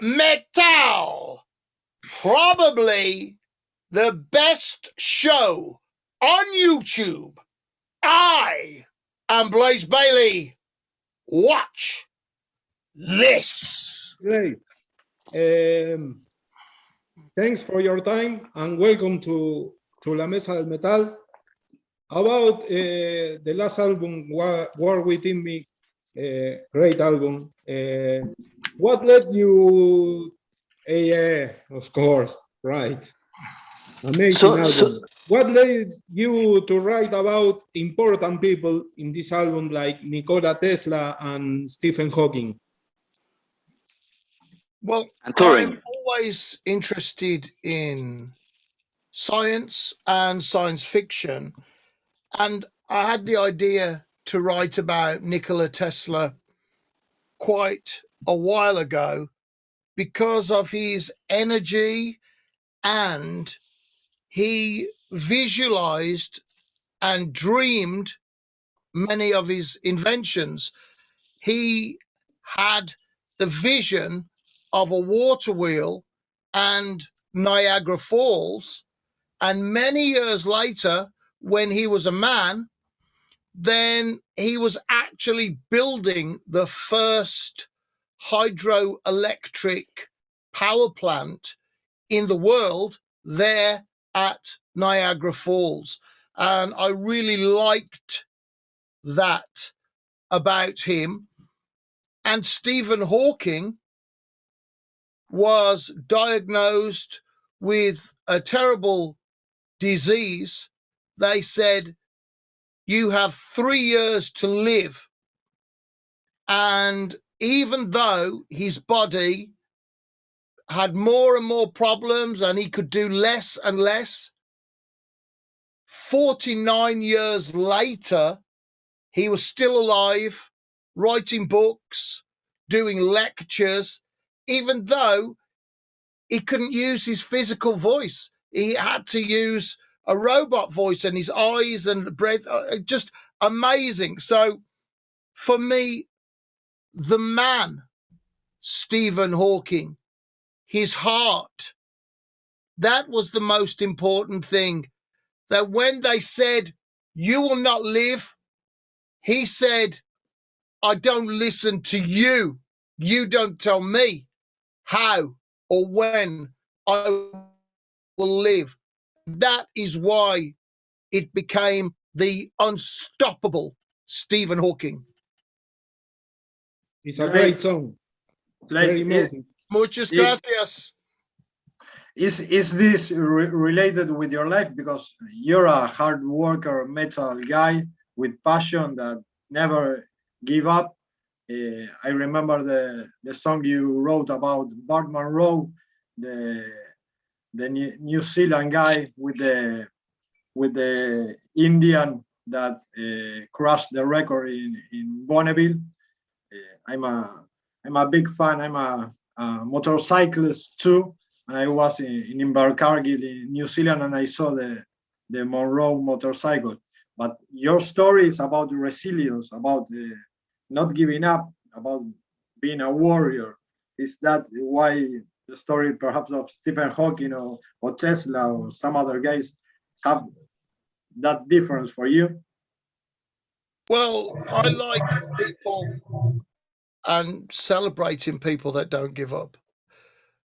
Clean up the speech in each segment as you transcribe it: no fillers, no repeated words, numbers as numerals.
metal. Probably the best show on YouTube. I am Blaze Bayley. Watch this. Great. Thanks for your time and welcome to La Mesa del Metal. About the last album, War Within Me, great album. What led you? Yeah, of course, right. Amazing album. What led you to write about important people in this album like Nikola Tesla and Stephen Hawking? Well, I'm always interested in science and science fiction. And I had the idea to write about Nikola Tesla quite a while ago because of his energy, and he visualized and dreamed many of his inventions. He had the vision of a water wheel and Niagara Falls, and many years later, when he was a man, then he was actually building the first hydroelectric power plant in the world there at Niagara Falls. And I really liked that about him. And Stephen Hawking was diagnosed with a terrible disease. They said, you have 3 years to live. And even though his body had more and more problems and he could do less and less, 49 years later, he was still alive, writing books, doing lectures, even though he couldn't use his physical voice. He had to use a robot voice, and his eyes and breath are just amazing. So for me, the man, Stephen Hawking, his heart, that was the most important thing. That when they said, you will not live, he said, I don't listen to you. You don't tell me how or when I will live. That is why it became the unstoppable Stephen Hawking. It's a great song. It's very emotive. Muchas gracias. Is this related with your life? Because you're a hard worker, metal guy with passion that never give up. I remember the song you wrote about Bart Monroe, the New Zealand guy with the Indian that crushed the record in Bonneville. I'm a big fan. I'm a motorcyclist too, and I was in Invercargill in New Zealand, and I saw the Monroe motorcycle. But your story is about resilience, about not giving up, about being a warrior. Is that why the story perhaps of Stephen Hawking or Tesla or some other guys have that difference for you? Well, I like people and celebrating people that don't give up.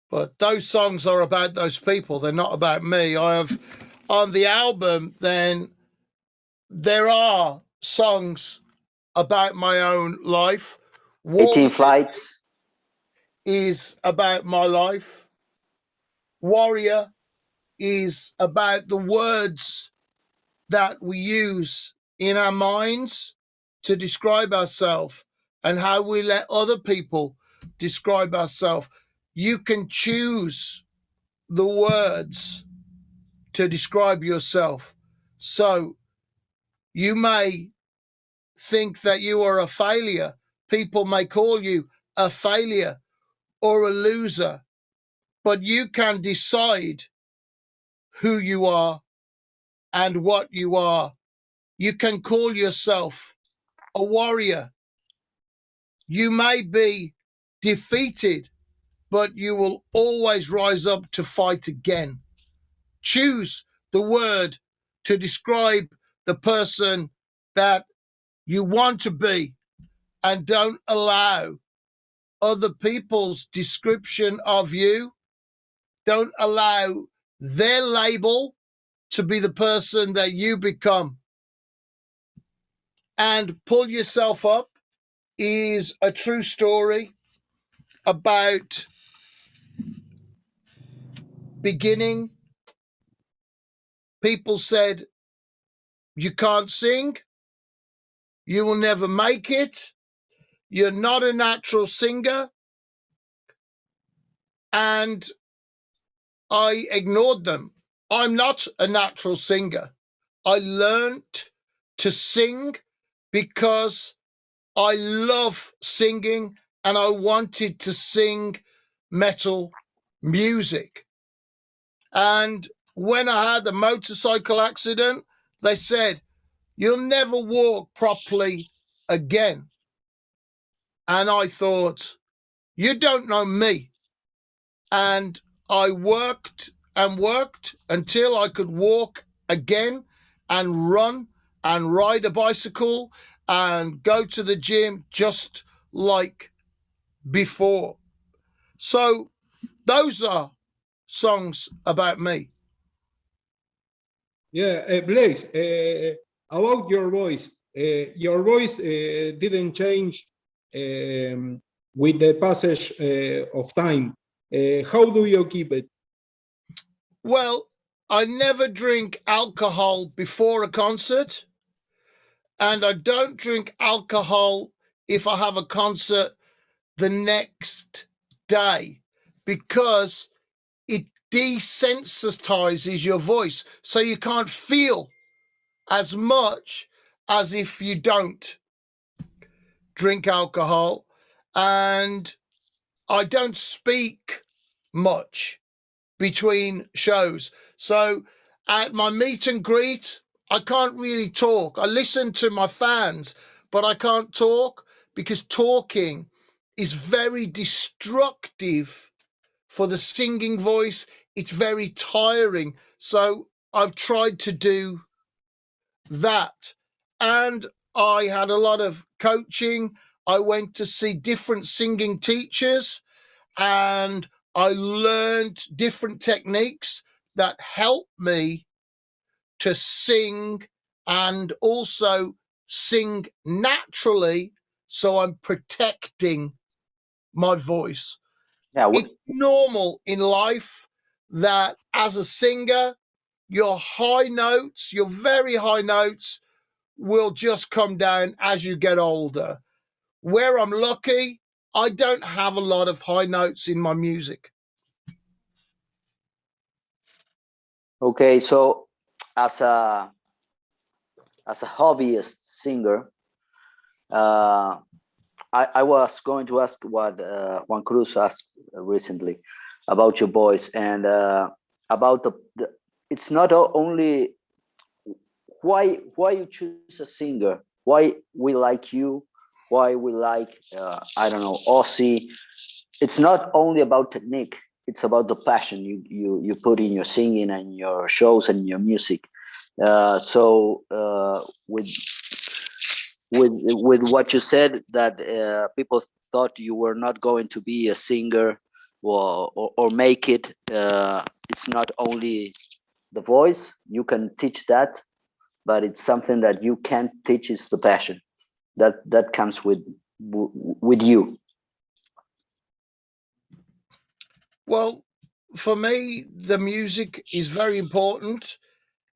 But those songs are about those people. They're not about me. I have on the album, then there are songs about my own life. 18 Flights is about my life. Warrior is about the words that we use in our minds to describe ourselves and how we let other people describe ourselves. You can choose the words to describe yourself. So you may think that you are a failure. People may call you a failure or a loser, but you can decide who you are and what you are. You can call yourself a warrior. You may be defeated, but you will always rise up to fight again. Choose the word to describe the person that you want to be, and don't allow other people's description of you. Don't allow their label to be the person that you become. And Pull Yourself Up is a true story about beginning. People said, you can't sing, you will never make it, you're not a natural singer. And I ignored them. I'm not a natural singer. I learned to sing because I love singing and I wanted to sing metal music. And when I had the motorcycle accident, they said, you'll never walk properly again. And I thought, you don't know me. And I worked and worked until I could walk again and run and ride a bicycle and go to the gym just like before. So those are songs about me. Yeah, Blaze, about your voice didn't change with the passage of time. How do you keep it? Well, I never drink alcohol before a concert, and I don't drink alcohol if I have a concert the next day, because it desensitizes your voice, so you can't feel as much as if you don't drink alcohol. And I don't speak much between shows. So at my meet and greet, I can't really talk. I listen to my fans, but I can't talk because talking is very destructive for the singing voice. It's very tiring. So I've tried to do that. And I had a lot of coaching. I went to see different singing teachers and I learned different techniques that help me to sing and also sing naturally. So I'm protecting my voice. Yeah, It's normal in life that as a singer, your high notes, your very high notes will just come down as you get older. Where I'm lucky, I don't have a lot of high notes in my music. okay, so as a hobbyist singer, I was going to ask what Juan Cruz asked recently about your voice and about the it's not only why you choose a singer, why we like you, why we like I don't know, Ozzy. It's not only about technique, it's about the passion you put in your singing and your shows and your music. So with what you said, that people thought you were not going to be a singer or make it. It's not only the voice, you can teach that, but it's something that you can't teach, is the passion that comes with you. Well, for me, the music is very important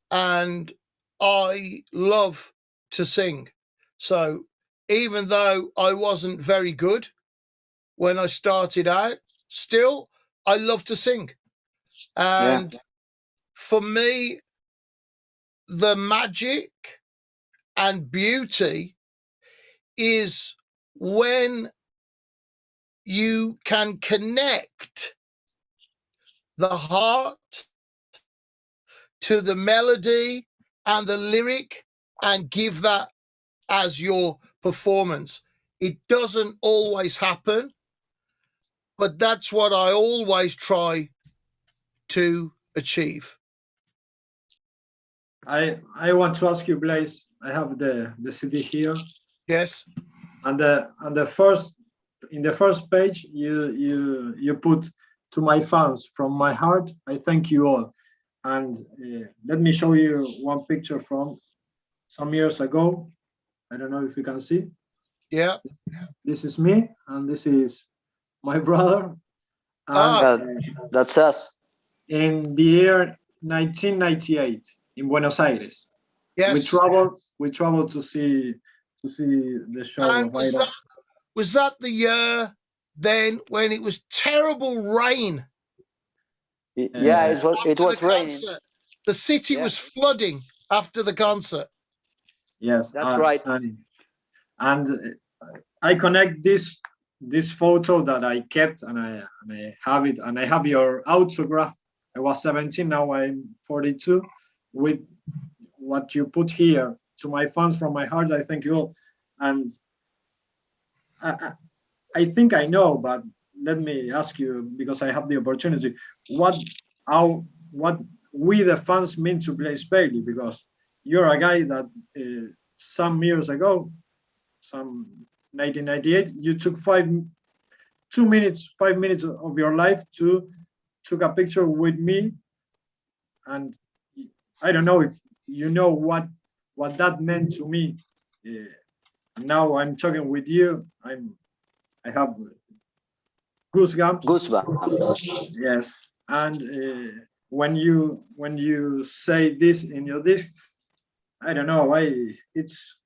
and I love to sing. So even though I wasn't very good when I started out, still, I love to sing. And for me, the magic and beauty is when you can connect the heart to the melody and the lyric and give that as your performance. It doesn't always happen, but that's what I always try to achieve. I want to ask you, Blaze. I have the CD here, Yes. and the first in the first page you put, to my fans from my heart, I thank you all. And let me show you one picture from some years ago. I don't know if you can see. Yeah. This is me, and this is my brother. And That's us. In the year 1998 in Buenos Aires. yes. We traveled to see the show And of Iron. was that the year then when it was terrible rain? Yeah, it was After the raining. concert? The city was flooding after the concert. Yes, That's right. And I connect this photo that I kept, and I have it, and I have your autograph. I was 17, now I'm 42, with what you put here, to my fans from my heart, I thank you all. And I think I know, but let me ask you, because I have the opportunity, what we the fans mean to Blaze Bayley, because you're a guy that some years ago, some 1998, you took 5 minutes of your life to took a picture with me, and I don't know if you know what that meant to me. Now I'm talking with you, I have goosebumps. Yes, and when you say this in your disc, I don't know why, it's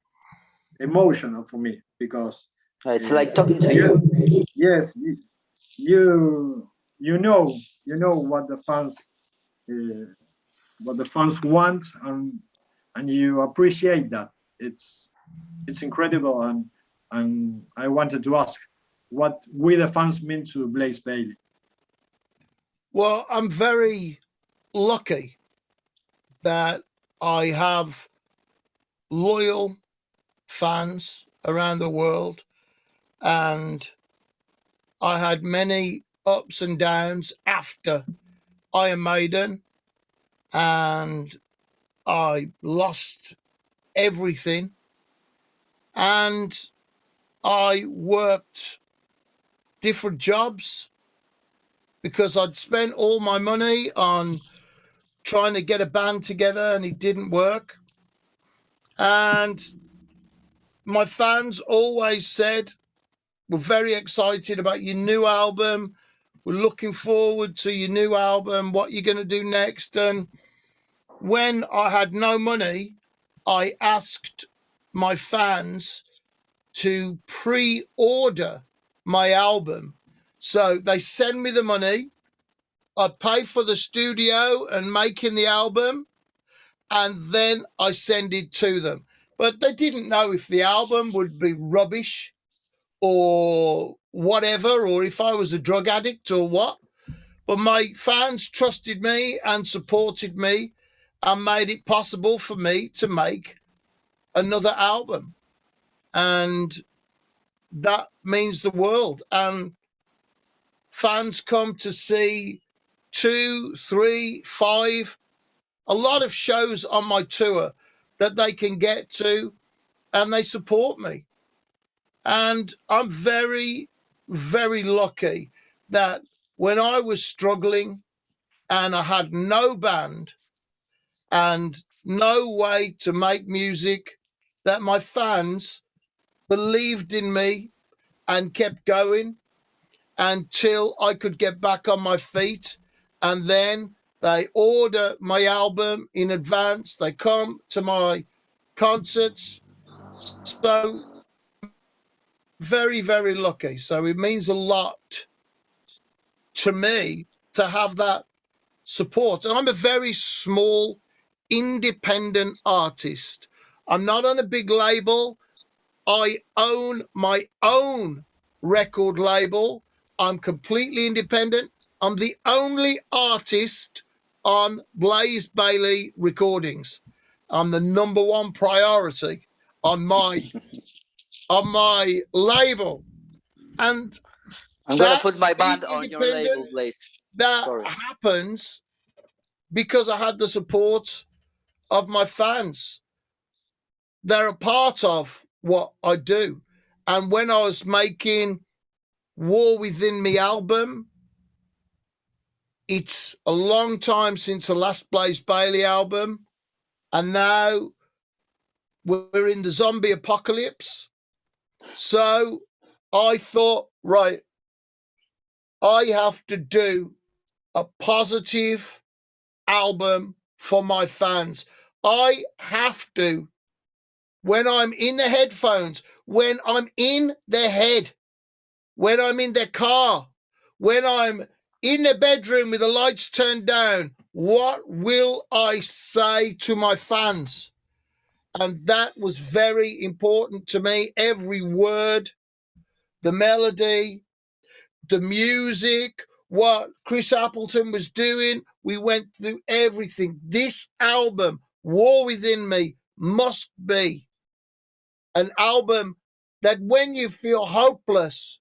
emotional for me, because It's like talking to you. Yes, you know what the fans want, and you appreciate that. It's incredible, and I wanted to ask what we the fans mean to Blaze Bayley. Well, I'm very lucky that I have loyal fans around the world, and I had many ups and downs after Iron Maiden, and I lost everything, and I worked different jobs because I'd spent all my money on trying to get a band together, and it didn't work. And my fans always said, we're very excited about your new album. We're looking forward to your new album. What you're going to do next? And when I had no money, I asked my fans to pre-order my album. So they send me the money. I pay for the studio and making the album, and then I send it to them. But they didn't know if the album would be rubbish or whatever, or if I was a drug addict or what. But my fans trusted me and supported me and made it possible for me to make another album. And that means the world. And fans come to see 2, 3, 5, a lot of shows on my tour that they can get to, and they support me. And I'm very, very lucky that when I was struggling and I had no band and no way to make music, that my fans believed in me and kept going until I could get back on my feet. And then they order my album in advance. They come to my concerts. So very, very lucky. So it means a lot to me to have that support. And I'm a very small, independent artist. I'm not on a big label. I own my own record label. I'm completely independent. I'm the only artist on Blaze Bayley Recordings. I'm the #1 priority on my label. And I'm gonna put my being band on your label, independent, Blaze. that Sorry. happens because I had the support of my fans. They're a part of what I do. And when I was making War Within Me album, it's a long time since the last Blaze Bayley album. And now we're in the zombie apocalypse. So I thought, right, I have to do a positive album for my fans. I have to, when I'm in the headphones, when I'm in their head, when I'm in their car, when I'm in their bedroom with the lights turned down, what will I say to my fans? And that was very important to me. Every word, the melody, the music, what Chris Appleton was doing, we went through everything. This album, War Within Me, must be an album that when you feel hopeless,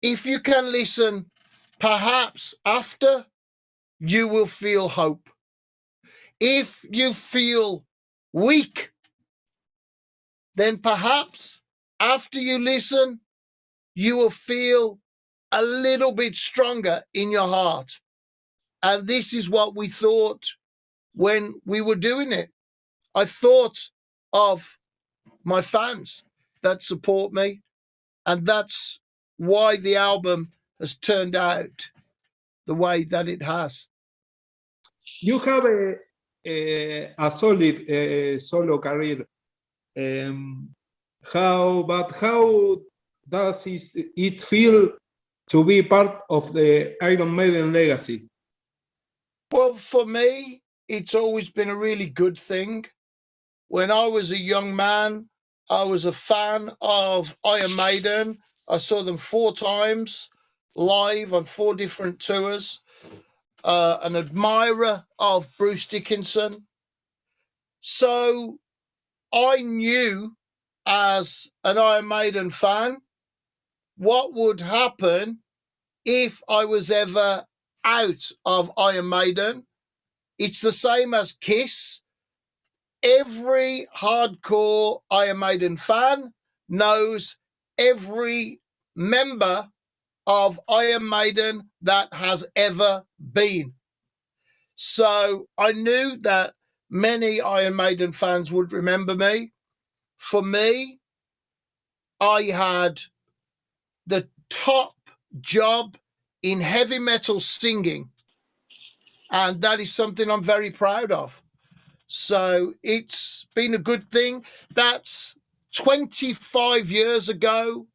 if you can listen, perhaps after, you will feel hope. If you feel weak, then perhaps after you listen, you will feel a little bit stronger in your heart. And this is what we thought when we were doing it. I thought of my fans that support me, and that's why the album has turned out the way that it has. You have a solid solo career. How does it feel to be part of the Iron Maiden legacy? Well, for me, it's always been a really good thing. When I was a young man, I was a fan of Iron Maiden. I saw them 4 times live on 4 different tours. An admirer of Bruce Dickinson. So I knew as an Iron Maiden fan what would happen if I was ever out of Iron Maiden. It's the same as Kiss. Every hardcore Iron Maiden fan knows every member of Iron Maiden that has ever been. So I knew that many Iron Maiden fans would remember me. For me, I had the top job in heavy metal singing, and that is something I'm very proud of. So it's been a good thing. That's 25 years ago.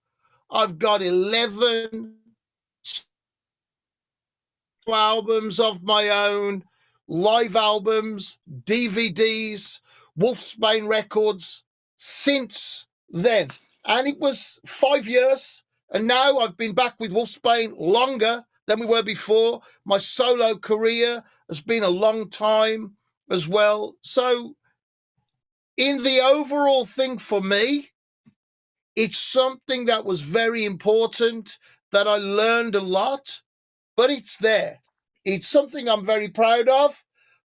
I've got 11 albums of my own, live albums, DVDs, Wolfsbane records since then. And it was 5 years. And now I've been back with Wolfsbane longer than we were before. My solo career has been a long time as well. So in the overall thing for me, it's something that was very important, that I learned a lot, but it's there. It's something I'm very proud of,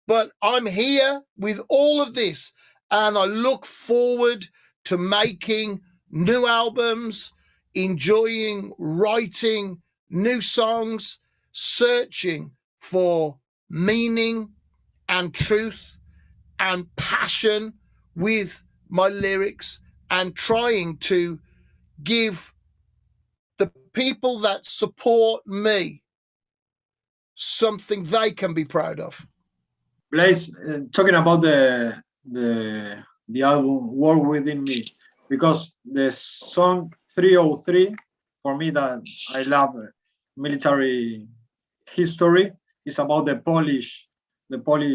but I'm here with all of this, and I look forward to making new albums, enjoying writing new songs, searching for meaning and truth and passion with my lyrics, and trying to give the people that support me something they can be proud of. Blaze, talking about the album War Within Me, because the song 303, for me, that I love military history, is about the Polish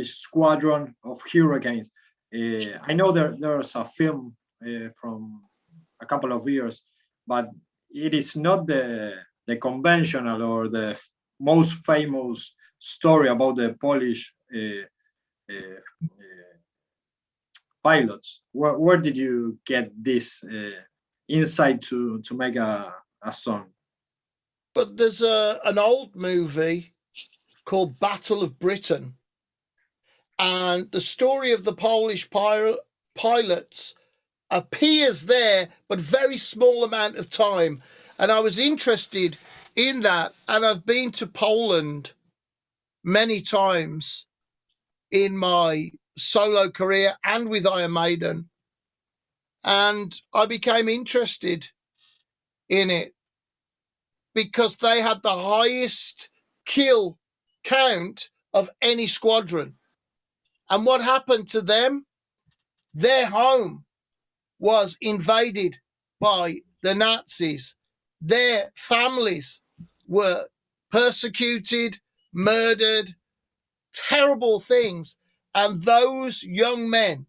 squadron of hurricanes. I know there's a film from a couple of years, but it is not the conventional or the most famous story about the Polish pilots. Where did you get this insight to make a song? but there's an old movie called Battle of Britain, and the story of the Polish pilots appears there, but very small amount of time. And I was interested in that, and I've been to Poland many times in my solo career and with Iron Maiden, and I became interested in it because they had the highest kill count of any squadron. And what happened to them? Their home was invaded by the Nazis. Their families were persecuted, murdered, terrible things. And those young men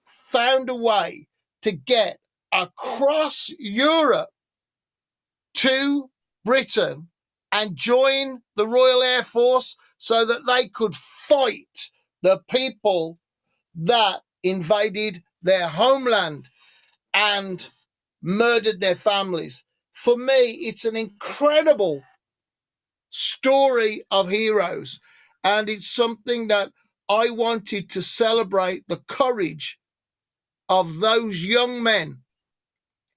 found a way to get across Europe to Britain and join the Royal Air Force so that they could fight the people that invaded their homeland and murdered their families. For me, it's an incredible story of heroes, and it's something that I wanted to celebrate the courage of those young men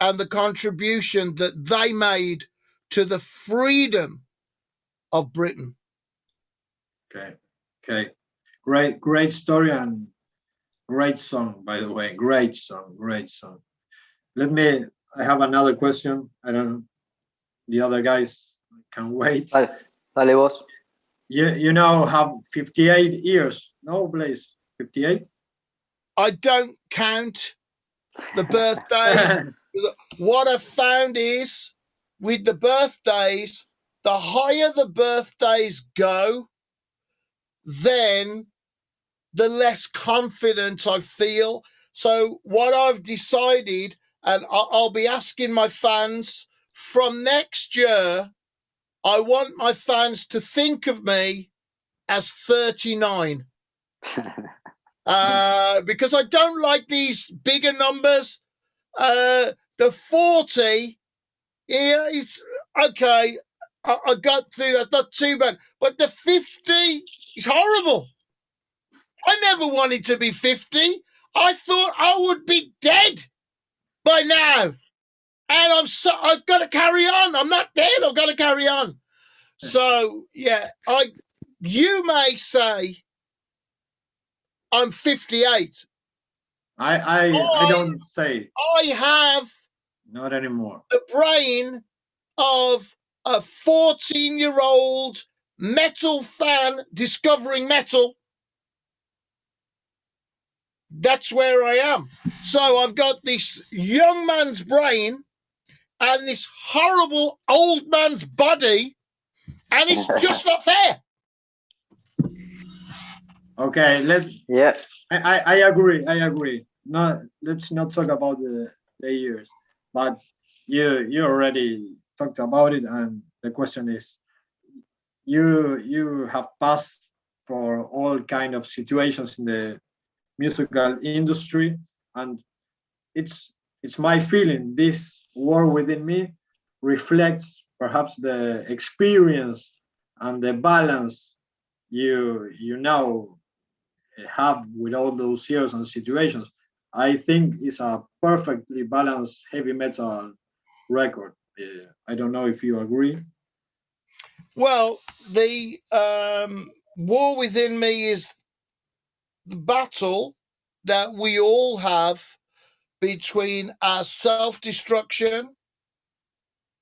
and the contribution that they made to the freedom of Britain. Okay. Great story and great song, by the way. Great song. I have another question. I don't know. The other guys can wait. Dale vos. You now have 58 years. No, Blaze? 58? I don't count the birthdays. What I've found is with the birthdays, the higher the birthdays go, then the less confident I feel. So what I've decided, and I'll be asking my fans from next year, I want my fans to think of me as 39. Because I don't like these bigger numbers. The 40, yeah, it's okay. I got through, that's not too bad. But the 50 is horrible. I never wanted to be 50. I thought I would be dead by now. And I've got to carry on. I'm not dead. I've got to carry on. So, yeah, you may say I'm 58. I don't say. I have not anymore. The brain of a 14-year-old metal fan discovering metal. That's where I am. So I've got this young man's brain and this horrible old man's body, and it's just not fair. Okay, yeah. I agree. No, let's not talk about the years, but you already talked about it, and the question is, you have passed for all kind of situations in the musical industry, and it's my feeling this war within me reflects perhaps the experience and the balance you now have with all those years and situations. I think it's a perfectly balanced heavy metal record. I don't know if you agree. Well, the war within me is the battle that we all have between our self-destruction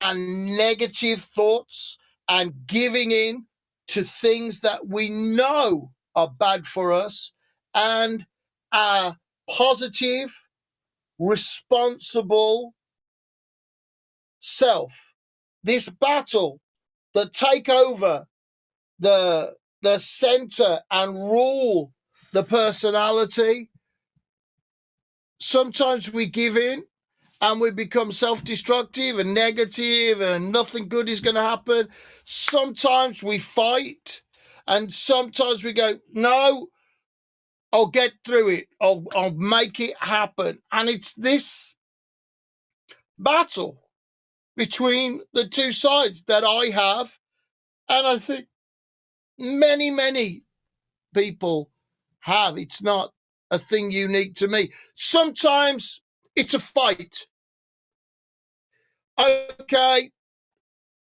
and negative thoughts and giving in to things that we know are bad for us, and our positive, responsible self. This battle that take over the center and rule the personality. Sometimes we give in and we become self-destructive and negative and nothing good is going to happen. Sometimes we fight, and sometimes we go, no, I'll get through it. I'll make it happen. And it's this battle between the two sides that I have, and I think many people have. It's not a thing unique to me. Sometimes it's a fight. Okay,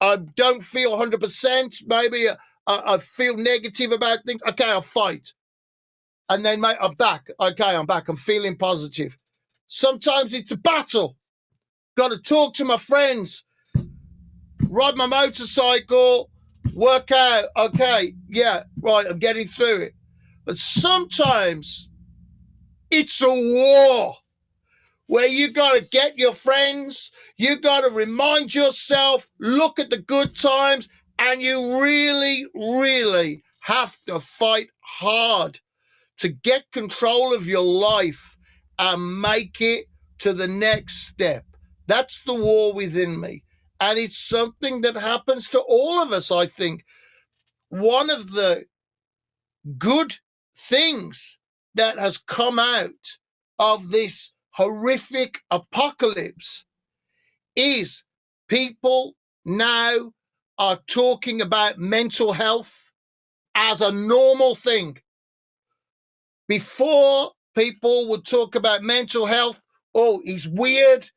I don't feel 100%. Maybe I feel negative about things. Okay, I'll fight. And then, mate, I'm back. Okay, I'm back. I'm feeling positive. Sometimes it's a battle. Got to talk to my friends, ride my motorcycle, work out. Okay, yeah, right, I'm getting through it. But sometimes it's a war where you got to get your friends, you got to remind yourself, look at the good times, and you really have to fight hard to get control of your life and make it to the next step. That's the war within me. And it's something that happens to all of us, I think. One of the good things that has come out of this horrific apocalypse is people now are talking about mental health as a normal thing. Before, people would talk about mental health. Oh, he's weird.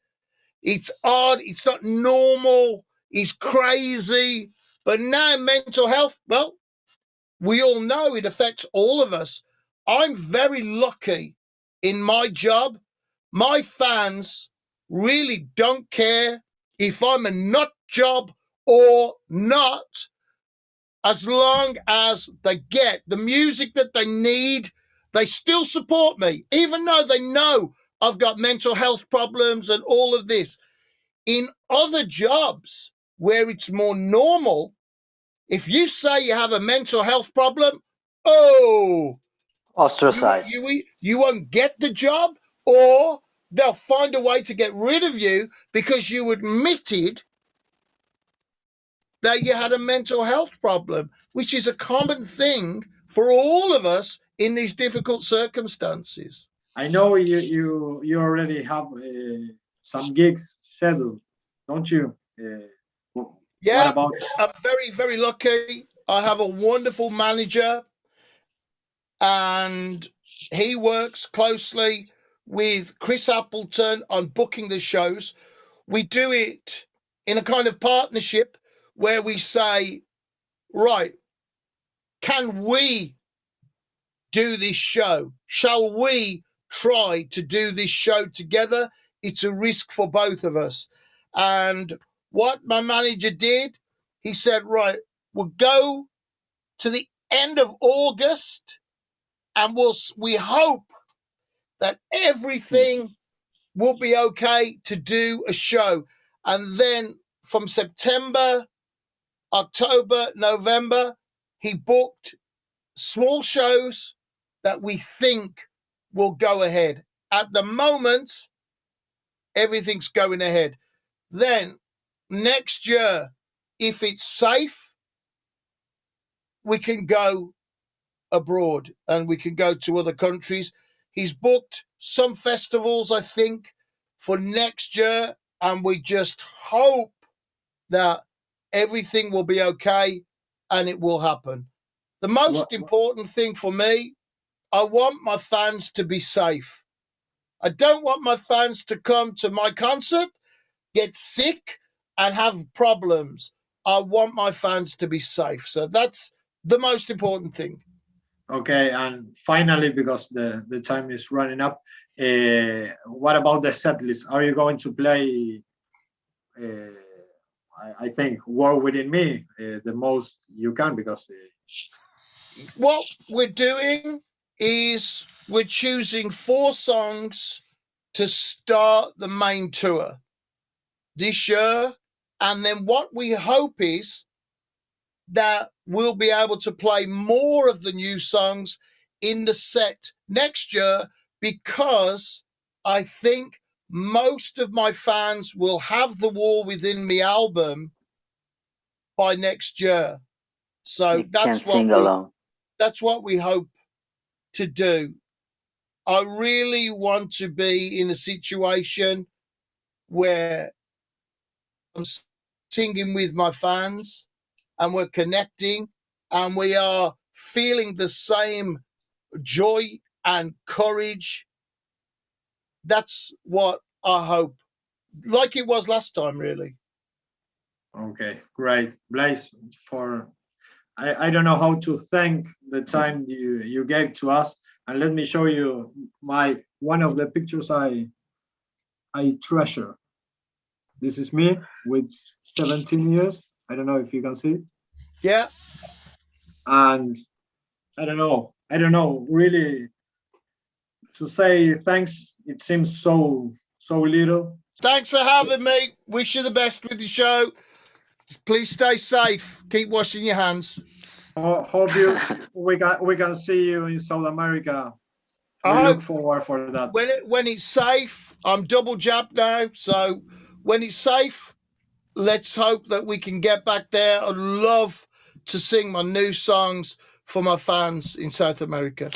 It's odd. It's not normal. He's crazy. But now mental health, well, we all know it affects all of us. I'm very lucky in my job. My fans really don't care if I'm a nut job or not, as long as they get the music that they need. They still support me, even though they know I've got mental health problems and all of this. In other jobs where it's more normal, if you say you have a mental health problem, oh, Ostracized. you won't get the job, or they'll find a way to get rid of you because you admitted that you had a mental health problem, which is a common thing for all of us in these difficult circumstances. I know you already have some gigs scheduled, don't you? Yeah, what about? I'm very lucky. I have a wonderful manager, and he works closely with Chris Appleton on booking the shows. We do it in a kind of partnership where we say, right, can we do this show? Shall we try to do this show together? It's a risk for both of us. And what my manager did, he said, right, we'll go to the end of August, and we hope that everything will be okay to do a show. And then from September, October, November, he booked small shows that we think will go ahead. At the moment, everything's going ahead. Then next year, if it's safe, we can go abroad and we can go to other countries. He's booked some festivals, I think, for next year, and we just hope that everything will be okay and it will happen. The most important thing for me, I want my fans to be safe. I don't want my fans to come to my concert, get sick, and have problems. I want my fans to be safe. So that's the most important thing. Okay, and finally, because the time is running up, what about the set list? Are you going to play, I think, War Within Me the most you can? Because what we're doing is we're choosing 4 songs to start the main tour this year. And then what we hope is that we'll be able to play more of the new songs in the set next year, because I think most of my fans will have the War Within Me album by next year. So that's what we hope to do. I really want to be in a situation where singing with my fans, and we're connecting, and we are feeling the same joy and courage. That's what I hope, like it was last time, really. Okay, great. Blaze, I don't know how to thank the time you gave to us. And let me show you one of the pictures I treasure. This is me with 17 years. I don't know if you can see it. Yeah. And I don't know, really, to say thanks, it seems so little. Thanks for having me. Wish you the best with the show. Please stay safe. Keep washing your hands. Hope we can see you in South America. We look forward for that. When it's safe, I'm double jabbed now. So when it's safe, let's hope that we can get back there. I'd love to sing my new songs for my fans in South America.